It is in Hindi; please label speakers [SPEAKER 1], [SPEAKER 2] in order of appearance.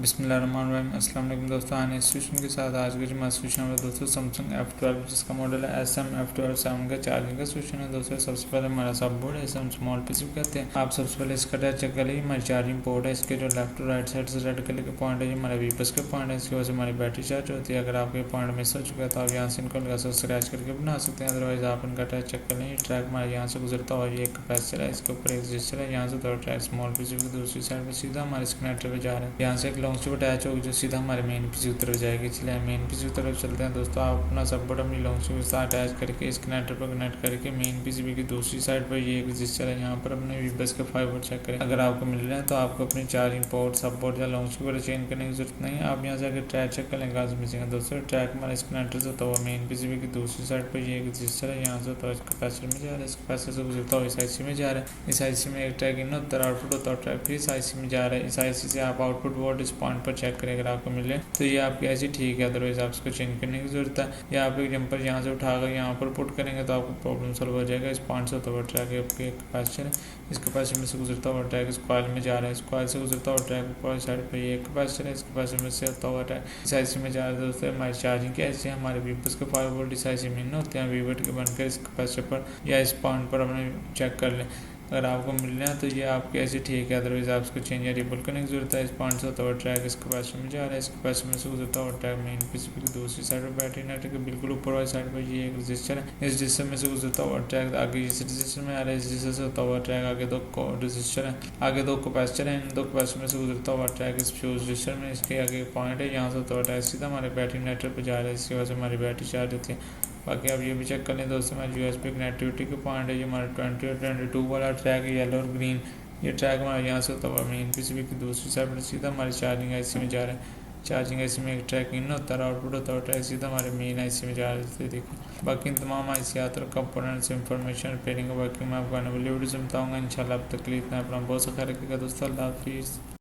[SPEAKER 1] बिस्मिल्लाहिर्रहमानिर्रहीम। अस्सलाम वालेकुम दोस्तों, आने इंस्टीट्यूशन के साथ आज का जो हमारा सोल्यूशन है दोस्तों सैमसंग F12 जिसका मॉडल है SM F12 का चार्जिंग का सोल्यूशन है दोस्तों। सबसे पहले हमारा सब बोर्ड है, इसे हम स्मॉल पीसी कहते हैं। आप सबसे पहले इसका अटैच चेक कर लीजिए। हमारी चार्जिंग पोर्ट है, इसके जो लेफ्ट और राइट साइड से रेड कलर के पॉइंट है ये हमारे वीपस के पॉइंट है, इसकी वजह से हमारी बैटरी चार्ज होती है। अगर आपके पॉइंट मिस हो चुका है तो आप यहाँ से इनको लगा से स्क्रैच करके बना सकते हैं, अदरवाइज आप इनका अटैच चेक कर लेंगे। ट्रैक हमारे यहाँ से गुजरता हुआ ये एक कैपेसिटर है, इसके ऊपर एक रजिस्टर है, यहाँ से दो ट्रैक स्मॉल पीसी की दूसरी साइड में सीधा हमारे इस कनेक्टर पे जा रहे हैं। यहाँ से एक लॉन्ग स्ट्रिप अटैच होगी जो सीधा हमारे मेन पीसी की तरफ जाएगी। चलिए मेन पीसी की तरफ चलते हैं दोस्तों। आप अपना सपोर्ट अपनी लॉन्ग स्ट्रिप के साथ अटैच करके इस कनेक्टर पर कनेक्ट करके मेन पीसीबी की दूसरी साइड पर ये एक रजिस्टर है, यहाँ पर अपने वीबस के 5 वोल्ट चेक करें। अगर आपको मिल रहे हैं तो आपको अपनी चार्जिंग पोर्ट सपोर्ट या लॉन्ग स्ट्रिप पर चेंज करने की जरूरत नहीं है। आप यहाँ से अगर ट्रैक चेक कर लेंगे मिसिंग है दोस्तों। ट्रैक हमारे इस कनेक्टर से होता हुआ मेन पीसीबी की दूसरी साइड पर ये एक रजिस्टर है, यहाँ से तो इस कैपेसिटर में जा रहा है, इस कैपेसिटर से गुजरता हुआ इस आईसी में जा रहा है। इस आईसी में एक ट्रैक इन होता है, आउटपुट होता है, ट्रैक फिर इस आईसी में जा रहा है। इस आईसी से आप आउटपुट वोल्ट इस पॉइंट पर चेक करें, अगर आपको मिले तो ये आपकी ऐसी ठीक है, अदरवाइज आप इसको चेंज करने की जरूरत है। या आप एक जंपर यहाँ से उठाकर यहाँ पर पुट करेंगे तो आपको प्रॉब्लम सॉल्व हो जाएगा। इस पॉइंट से होता हुआ ट्रैक आपके एक कैपेसिटर है, इस कैपेसिटर में से गुजरता हुआ ट्रैक इस कॉइल में जा रहा है, इस कॉइल से गुजरता हुआ ट्रैक ऊपर साइड पर ये एक कैपेसिटर है, इस कैपेसिटर में से होता हुआ ट्रैक इस आईसी में जा रहा है दोस्तों। हमारी चार्जिंग के ऐसे हमारे वीपस के 5 वोल्ट इस आईसी में होते हैं, वीवट के बनकर इस कैपेसिटर पर या इस पॉइंट पर अपने चेक कर लें। अगर आपको मिल रहा है तो ये आपकी ऐसी ठीक है, अदरवाइज आप इसको चेंज या रिबल करने की जरूरत है। इस पॉइंट से होता हुआ ट्रैक इस कैपेसिटर में जा रहा है, इस कैपेसिटर में से गुजरता हुआ ट्रैक मेन पीसीबी की दूसरी साइड पर बैटरी नेटवर्क के बिल्कुल ऊपर वाली साइड पर ये एक रजिस्टर है, इस रजिस्टर में से गुजरता हुआ ट्रैक आगे इस रजिस्टर में आ रहा है, इस रजिस्टर से होता हुआ ट्रैक आगे दो रजिस्टर है, आगे दो कैपेसिटर है, इन दो कैपेसिटर में से गुजरता हुआ ट्रैक इस फ्यूज रजिस्टर में, इसके आगे पॉइंट है, यहाँ से होता हुआ ट्रैक सीधा हमारे बैटरी नेटवर्क पर जा रहा है, इसकी वजह से हमारी बैटरी चार्ज होती है। बाकी आप ये भी चेक कर लें दोस्तों, हमारी यूएसबी कनेक्टिविटी के पॉइंट है, ये हमारा 20 और 22 वाला ट्रैक है, येलो और ग्रीन। ये ट्रैक हमारे यहाँ से होता हुआ मेन पीसीबी की दूसरी साइड पर सीधा हमारी चार्जिंग आईसी में जा रहा है। चार्जिंग आईसी में एक ट्रैक इन होता है, आउटपुट होता है, ट्रैक सीधा हमारे मेन आईसी में जा रहा है। देखो बाकी तमाम आईसी आते और कंपोनेंट्स इंफॉर्मेशन रिपेयरिंग वर्किंग में आपको आने वाली वीडियो से बताऊँगा इंशाल्लाह। अब तक के लिए इतना, अपना बहुत सा ख्याल रखिएगा दोस्तों। अल्लाह हाफिज़।